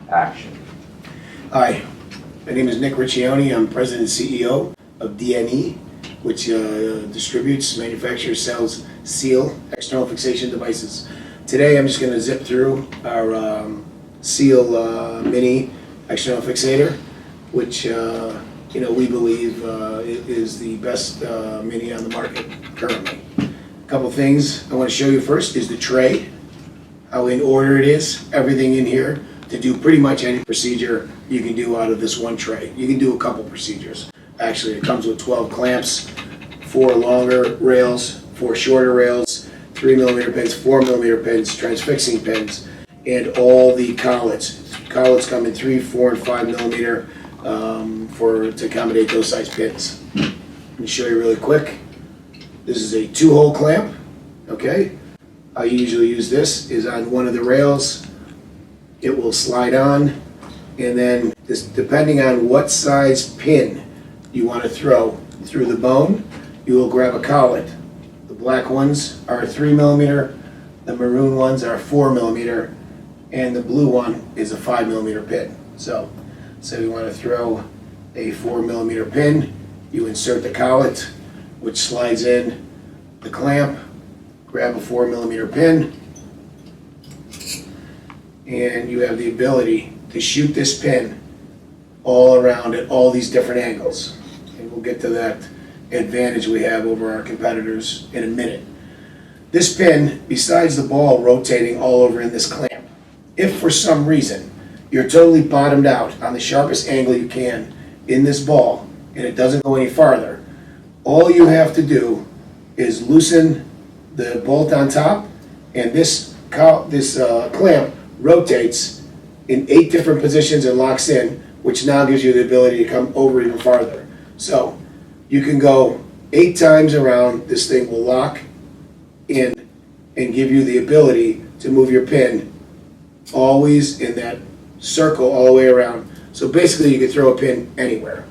Action. Hi, my name is Nick Riccioni. I'm President and CEO of DNE, which distributes, manufactures, sells S.E.A.L external fixation devices. Today I'm just going to zip through our S.E.A.L mini external fixator, which we believe is the best mini on the market currently. A couple things I want to show you first is the tray, how in order it is, everything in here to do pretty much any procedure you can do out of this one tray. You can do a couple procedures. Actually, it comes with 12 clamps, 4 longer rails, 4 shorter rails, 3mm pins, 4mm pins, transfixing pins, and all the collets. Collets come in 3, 4, and 5mm to accommodate those size pins. Let me show you really quick. This is a 2-hole clamp. Okay, I usually use this is on one of the rails. It will slide on, and then this, depending on what size pin you want to throw through the bone, you will grab a collet. The black ones are 3mm, the maroon ones are 4mm, and the blue one is a 5mm pin. So you want to throw a 4mm pin, you insert the collet, which slides in the clamp, grab a 4mm pin, and you have the ability to shoot this pin all around at all these different angles. And we'll get to that advantage we have over our competitors in a minute. This pin, besides the ball rotating all over in this clamp, if for some reason you're totally bottomed out on the sharpest angle you can in this ball and it doesn't go any farther, all you have to do is loosen the bolt on top, and this clamp rotates in 8 different positions and locks in, which now gives you the ability to come over even farther. So you can go 8 times around. This thing will lock in and give you the ability to move your pin always in that circle all the way around. So basically you can throw a pin anywhere.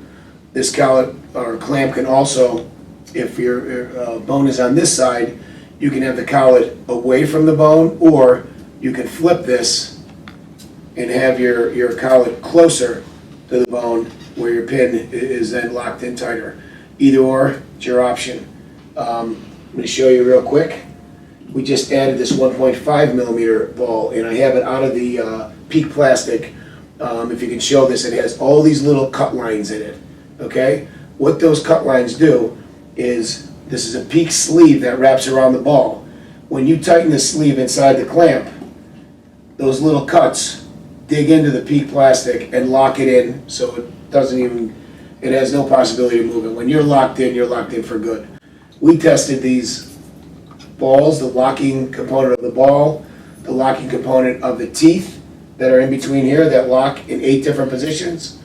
This collet or clamp can also, if your bone is on this side, you can have the collet away from the bone, or you can flip this and have your collet closer to the bone where your pin is then locked in tighter. Either or, it's your option. I'm going to show you real quick. We just added this 1.5mm ball, and I have it out of the PEEK plastic. If you can show this, it has all these little cut lines in it. Okay? What those cut lines do is, this is a PEEK sleeve that wraps around the ball. When you tighten the sleeve inside the clamp, those little cuts dig into the PEEK plastic and lock it in, so it has no possibility of moving. When you're locked in for good. We tested these balls, the locking component of the ball, the locking component of the teeth that are in between here that lock in 8 different positions.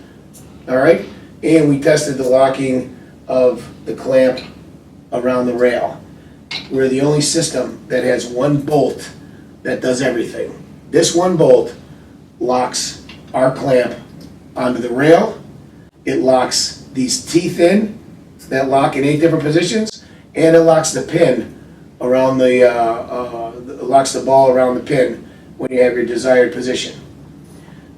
All right, and we tested the locking of the clamp around the rail. We're the only system that has one bolt that does everything. This one bolt locks our clamp onto the rail. It locks these teeth in that lock in 8 different positions, and it locks the pin around locks the ball around the pin when you have your desired position.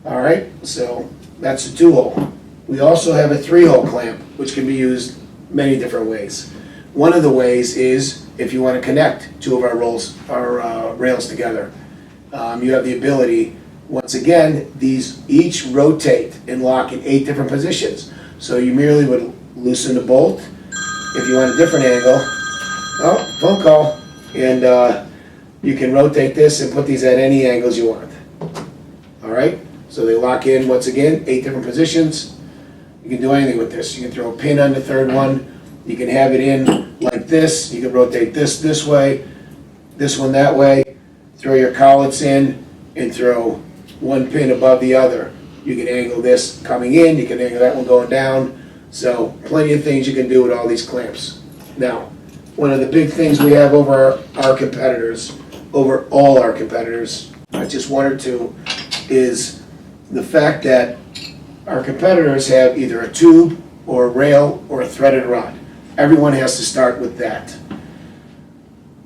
All right, so that's a 2-hole. We also have a 3-hole clamp, which can be used many different ways. One of the ways is if you want to connect 2 of our rails together. You have the ability, once again, these each rotate and lock in 8 different positions. So you merely would loosen the bolt. If you want a different angle, phone call, and you can rotate this and put these at any angles you want. All right, so they lock in, once again, 8 different positions. You can do anything with this. You can throw a pin on the 3rd one. You can have it in like this. You can rotate this way, this one that way. Throw your collets in and throw one pin above the other. You can angle this coming in. You can angle that one going down. So plenty of things you can do with all these clamps. Now, one of the big things we have over our competitors, over all our competitors, not just 1 or 2, is the fact that our competitors have either a tube or a rail or a threaded rod. Everyone has to start with that.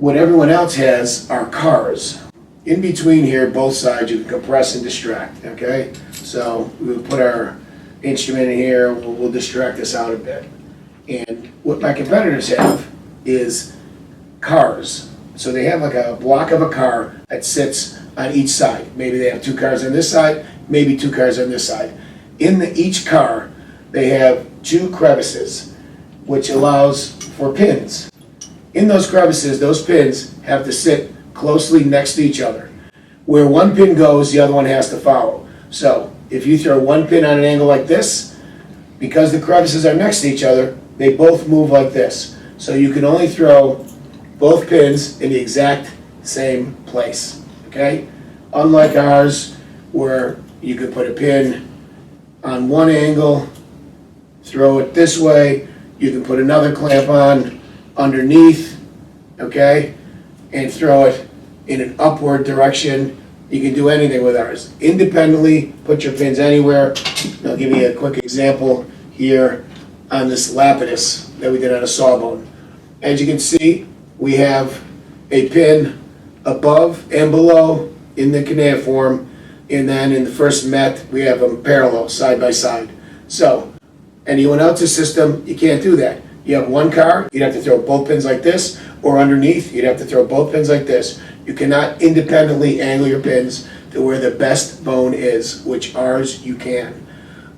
What everyone else has are cars. In between here, both sides, you can compress and distract, okay? So we'll put our instrument in here, we'll distract this out a bit. And what my competitors have is cars. So they have like a block of a car that sits on each side. Maybe they have 2 cars on this side, maybe 2 cars on this side. In each car, they have 2 crevices, which allows for pins. In those crevices, those pins have to sit closely next to each other. Where one pin goes, the other one has to follow. So if you throw one pin on an angle like this, because the crevices are next to each other, they both move like this. So you can only throw both pins in the exact same place, okay? Unlike ours, where you could put a pin on one angle, throw it this way, you can put another clamp on underneath, okay, and throw it in an upward direction. You can do anything with ours. Independently, put your pins anywhere. I'll give you a quick example here on this Lapidus that we did on a sawbone. As you can see, we have a pin above and below in the cuneiform, and then in the first met, we have them parallel, side by side. So, anyone else's system, you can't do that. You have one car, you'd have to throw both pins like this, or underneath, you'd have to throw both pins like this. You cannot independently angle your pins to where the best bone is, which ours you can.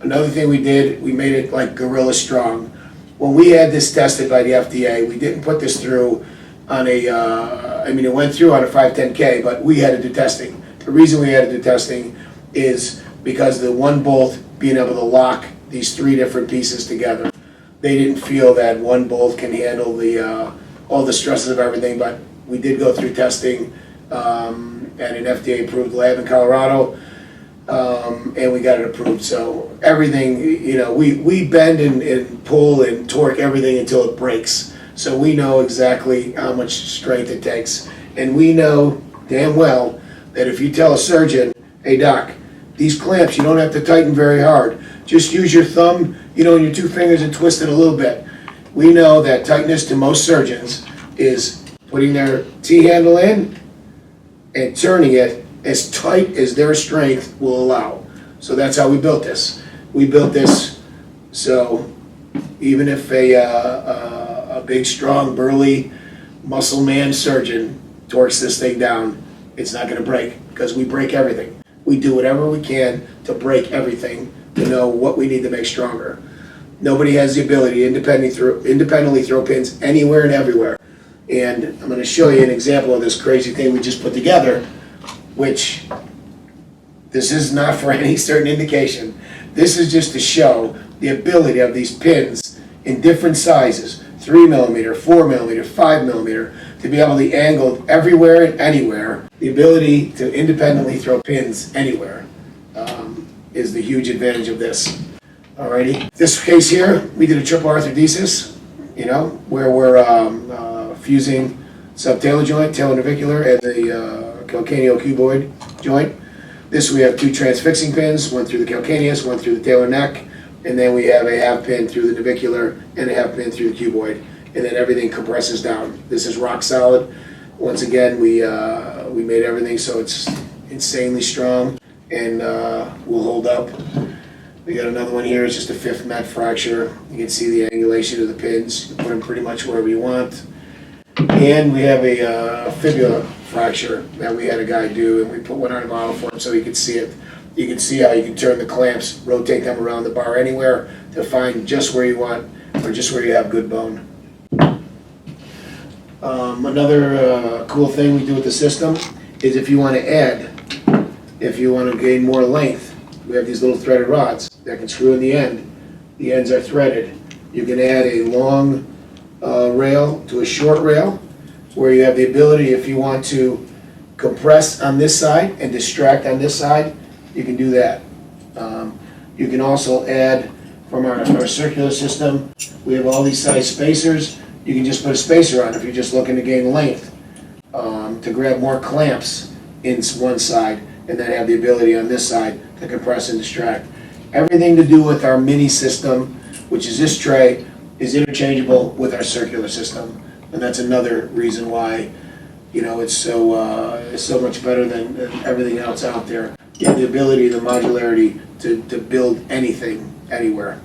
Another thing we did, we made it like Gorilla Strong. When we had this tested by the FDA, we didn't put this through on a, it went through on a 510K, but we had to do testing. The reason we had to do testing is because the one bolt being able to lock these 3 different pieces together. They didn't feel that one bolt can handle the all the stresses of everything, but we did go through testing at an FDA approved lab in Colorado, and we got it approved. So everything, we bend and pull and torque everything until it breaks. So we know exactly how much strength it takes. And we know damn well that if you tell a surgeon, hey doc, these clamps you don't have to tighten very hard. Just use your thumb, and your 2 fingers and twist it a little bit. We know that tightness to most surgeons is putting their T-handle in and turning it as tight as their strength will allow. So that's how we built this. We built this so even if a big, strong, burly, muscle man surgeon torques this thing down, it's not going to break, because we break everything. We do whatever we can to break everything to know what we need to make stronger. Nobody has the ability to independently throw pins anywhere and everywhere. And I'm going to show you an example of this crazy thing we just put together, which this is not for any certain indication. This is just to show the ability of these pins in different sizes, 3mm, 4mm, 5mm, to be able to be angled everywhere and anywhere. The ability to independently throw pins anywhere is the huge advantage of this. Alrighty, this case here, we did a triple arthrodesis, where we're fusing subtalar joint, talonavicular, and the calcaneocuboid joint. This we have 2 transfixing pins, one through the calcaneus, one through the talar neck, and then we have a half pin through the navicular and a half pin through the cuboid, and then everything compresses down. This is rock solid. Once again, we made everything so it's insanely strong and will hold up. We got another one here, it's just a 5th met fracture. You can see the angulation of the pins. You can put them pretty much wherever you want. And we have a fibula fracture that we had a guy do, and we put one on a model for him so he could see it. You can see how you can turn the clamps, rotate them around the bar anywhere to find just where you want, or just where you have good bone. Another cool thing we do with the system is if you want to gain more length, we have these little threaded rods that can screw in the end. The ends are threaded. You can add a long rail to a short rail, where you have the ability, if you want to compress on this side and distract on this side, you can do that. You can also add, from our circular system, we have all these size spacers. You can just put a spacer on if you're just looking to gain length, to grab more clamps in one side, and then have the ability on this side to compress and distract. Everything to do with our mini system, which is this tray, is interchangeable with our circular system. And that's another reason why You know, it's so much better than everything else out there. You have the ability, the modularity to build anything, anywhere.